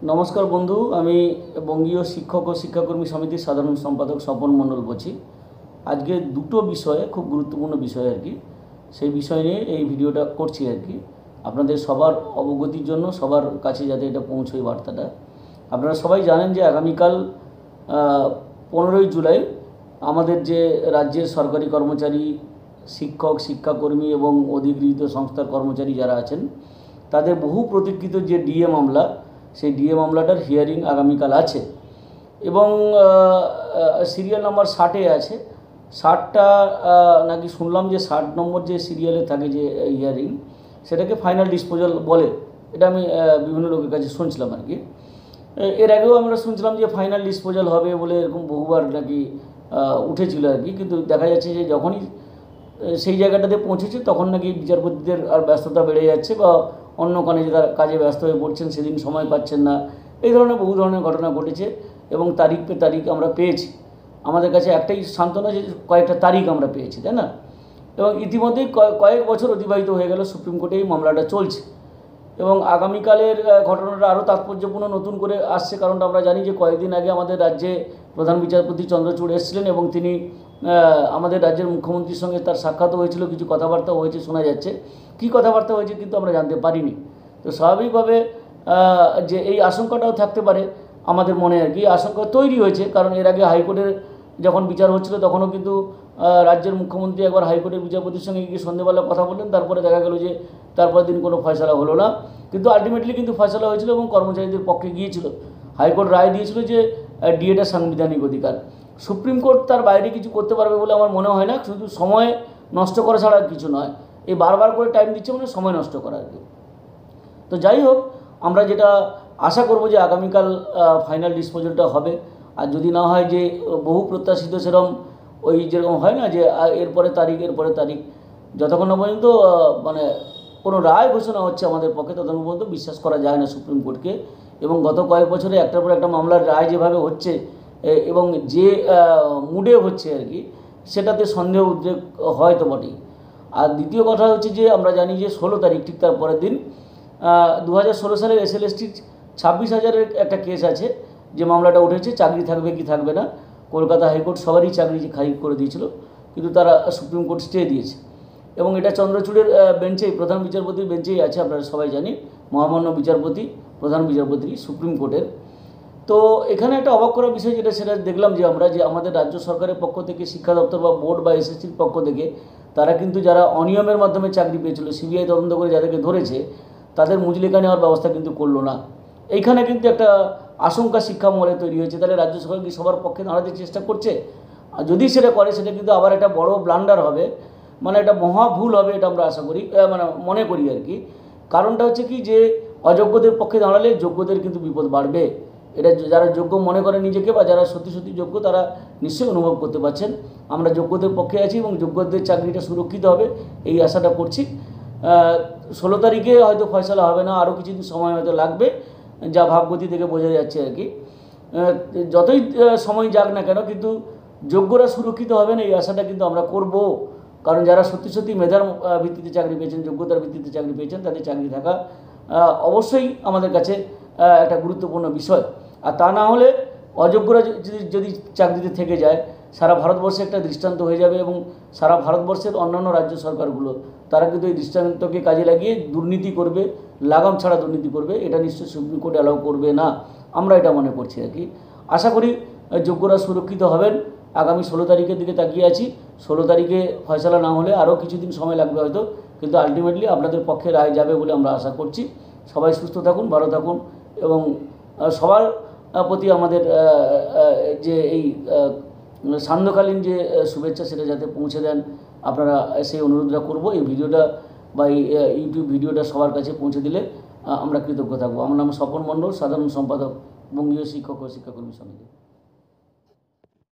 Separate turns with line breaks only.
নমস্কার বন্ধু, আমি বঙ্গীয় শিক্ষক ও শিক্ষাকর্মী সমিতির সাধারণ সম্পাদক স্বপন মণ্ডল বলছি। আজকে দুটো বিষয়ে, খুব গুরুত্বপূর্ণ বিষয় আর কি, সেই বিষয় নিয়ে এই ভিডিওটা করছি আর কি, আপনাদের সবার অবগতির জন্য, সবার কাছে যাতে এটা পৌঁছয় বার্তাটা। আপনারা সবাই জানেন যে আগামীকাল 15ই জুলাই আমাদের যে রাজ্যের সরকারি কর্মচারী, শিক্ষক, শিক্ষাকর্মী এবং অধিগৃহীত সংস্থার কর্মচারী যারা আছেন, তাদের বহু প্রতীক্ষিত যে ডিএ মামলা, সেই ডিএ মামলাটার হিয়ারিং আগামীকাল আছে এবং সিরিয়াল নাম্বার 60-এ আছে। 60টা নাকি শুনলাম যে 60 নম্বর যে সিরিয়ালে থাকে যে হিয়ারিং, সেটাকে ফাইনাল ডিসপোজাল বলে। এটা আমি বিভিন্ন লোকের কাছে শুনছিলাম আর কি। এর আগেও আমরা শুনছিলাম যে ফাইনাল ডিসপোজাল হবে বলে, এরকম বহুবার নাকি উঠেছিল আর কি। কিন্তু দেখা যাচ্ছে যে যখনই সেই জায়গাটাতে পৌঁছেছে তখন নাকি বিচারপতিদের আর ব্যস্ততা বেড়ে যাচ্ছে, বা অন্য কাজে ব্যস্ত হয়ে পড়ছেন, সেদিন সময় পাচ্ছেন না। এই ধরনের বহু ধরনের ঘটনা ঘটেছে এবং তারিখ পে তারিখ আমরা পেয়েছি। আমাদের কাছে একটাই সান্ত্বনা যে কয়েকটা তারিখ আমরা পেয়েছি, তাই না? এবং ইতিমধ্যেই কয়েক বছর অতিবাহিত হয়ে গেল, সুপ্রিম কোর্টে এই মামলাটা চলছে এবং আগামীকালের ঘটনাটা আরও তাৎপর্যপূর্ণ নতুন করে আসছে। কারণটা আমরা জানি যে কয়েকদিন আগে আমাদের রাজ্যে প্রধান বিচারপতি চন্দ্রচূড় এসেছিলেন এবং তিনি আমাদের রাজ্যের মুখ্যমন্ত্রীর সঙ্গে তার সাক্ষাৎও হয়েছিল, কিছু কথাবার্তা হয়েছে শোনা যাচ্ছে। কী কথাবার্তা হয়েছে কিন্তু আমরা জানতে পারিনি। তো স্বাভাবিকভাবে যে এই আশঙ্কাটাও থাকতে পারে আমাদের মনে আর কি, আশঙ্কা তৈরি হয়েছে। কারণ এর আগে হাইকোর্টের যখন বিচার হচ্ছিল তখনও কিন্তু রাজ্যের মুখ্যমন্ত্রী একবার হাইকোর্টের বিচারপতির সঙ্গে গিয়ে সন্ধ্যেবেলা কথা বললেন, তারপরে দেখা গেল যে তারপরের দিন কোনো ফয়সালা হলো না। কিন্তু আলটিমেটলি কিন্তু ফয়সালা হয়েছিল এবং কর্মচারীদের পক্ষে গিয়েছিল। হাইকোর্ট রায় দিয়েছিল যে ডিএটা সাংবিধানিক অধিকার। সুপ্রিম কোর্ট তার বাইরে কিছু করতে পারবে বলে আমার মনে হয় না। শুধু সময় নষ্ট করা ছাড়া আর কিছু নয়। এই বারবার করে টাইম দিচ্ছে মানে সময় নষ্ট করা আর কি। তো যাই হোক, আমরা যেটা আশা করব যে আগামীকাল ফাইনাল ডিসপোজালটা হবে। আর যদি না হয় যে বহু প্রত্যাশিত সেরকম ওই যেরকম হয় না যে এরপরে তারিখ, যতক্ষণ না পর্যন্ত মানে কোনো রায় ঘোষণা হচ্ছে আমাদের পক্ষে, ততক্ষণ পর্যন্ত বিশ্বাস করা যায় না সুপ্রিম কোর্টকে। এবং গত কয়েক বছরে একটার পর একটা মামলার রায় যেভাবে হচ্ছে এবং যে মুডে হচ্ছে আর কি, সেটাতে সন্দেহ উদ্রেক হয় তো বটেই। আর দ্বিতীয় কথা হচ্ছে যে আমরা জানি যে 16 তারিখ, ঠিক তার পরের দিন 2016 সালের SLSTর 26,000-এর একটা কেস আছে, যে মামলাটা উঠেছে চাকরি থাকবে কি থাকবে না। কলকাতা হাইকোর্ট সবারই চাকরি খারিজ করে দিয়েছিল, কিন্তু তারা সুপ্রিম কোর্ট স্টে দিয়েছে এবং এটা চন্দ্রচূড়ের বেঞ্চেই, প্রধান বিচারপতির বেঞ্চেই আছে। আপনারা সবাই জানি মহামান্য বিচারপতি, প্রধান বিচারপতি সুপ্রিম কোর্টের। তো এখানে একটা অবাক করার বিষয় সেটা দেখলাম যে আমরা যে আমাদের রাজ্য সরকারের পক্ষ থেকে, শিক্ষা দপ্তর বা বোর্ড বা SSCর পক্ষ থেকে, তারা কিন্তু যারা অনিয়মের মাধ্যমে চাকরি পেয়েছিল, CBI তদন্ত করে যাদেরকে ধরেছে, তাদের মুচলেখা নেওয়ার ব্যবস্থা কিন্তু করলো না। এইখানে কিন্তু একটা আশঙ্কা শিক্ষা মহলে তৈরি হয়েছে। তাহলে রাজ্য সরকার কি সবার পক্ষে দাঁড়াতে চেষ্টা করছে? আর যদি সেটা করে, সেটা কিন্তু আবার একটা বড় ব্লান্ডার হবে, মানে একটা মহা ভুল হবে, এটা আমরা আশা করি, মানে মনে করি আর কি। কারণটা হচ্ছে কি, যে অযোগ্যদের পক্ষে দাঁড়ালে যোগ্যদের কিন্তু বিপদ বাড়বে। এটা যারা যোগ্য মনে করে নিজেকে, বা যারা সত্যি সত্যি যোগ্য, তারা নিশ্চয়ই অনুভব করতে পারছেন। আমরা যোগ্যদের পক্ষে আছি এবং যোগ্যদের চাকরিটা সুরক্ষিত হবে, এই আশাটা করছি। 16 তারিখে হয়তো ফয়সালা হবে না, আরও কিছুদিন সময় হয়তো লাগবে, যা ভাবগতি থেকে বোঝা যাচ্ছে আর কি। যতই সময় যাক না কেন, কিন্তু যোগ্যরা সুরক্ষিত হবেন, এই আশাটা কিন্তু আমরা করব। কারণ যারা সত্যি সত্যি মেধার ভিত্তিতে চাকরি পেয়েছেন, যোগ্যতার ভিত্তিতে চাকরি পেয়েছেন, তাদের চাকরি থাকা অবশ্যই আমাদের কাছে একটা গুরুত্বপূর্ণ বিষয়। আর তা না হলে অযোগ্যরা যদি চাকরিতে থেকে যায়, সারা ভারতবর্ষে একটা দৃষ্টান্ত হয়ে যাবে এবং সারা ভারতবর্ষের অন্যান্য রাজ্য সরকারগুলো, তারা কিন্তু এই দৃষ্টান্তকে কাজে লাগিয়ে দুর্নীতি করবে, লাগাম ছাড়া দুর্নীতি করবে। এটা নিশ্চয়ই সুপ্রিম কোর্ট অ্যালাউ করবে না, আমরা এটা মনে করছি আর কি। আশা করি যোগ্যরা সুরক্ষিত হবেন। আগামী 16 তারিখের দিকে তাকিয়ে আছি। 16 তারিখে ফয়সালা না হলে আরও কিছুদিন সময় লাগবে হয়তো, কিন্তু আলটিমেটলি আপনাদের পক্ষে রায় যাবে বলে আমরা আশা করছি। সবাই সুস্থ থাকুন, ভালো থাকুন এবং সবার প্রতি আমাদের যে এই সান্ধ্যকালীন যে শুভেচ্ছা, সেটা যাতে পৌঁছে দেন আপনারা, সেই অনুরোধটা করব। এই ভিডিওটা বা এই ইউটিউব ভিডিওটা সবার কাছে পৌঁছে দিলে আমরা কৃতজ্ঞ থাকবো। আমার নাম স্বপন মণ্ডল, সাধারণ সম্পাদক, বঙ্গীয় শিক্ষক ও শিক্ষাকর্মী সমিতি।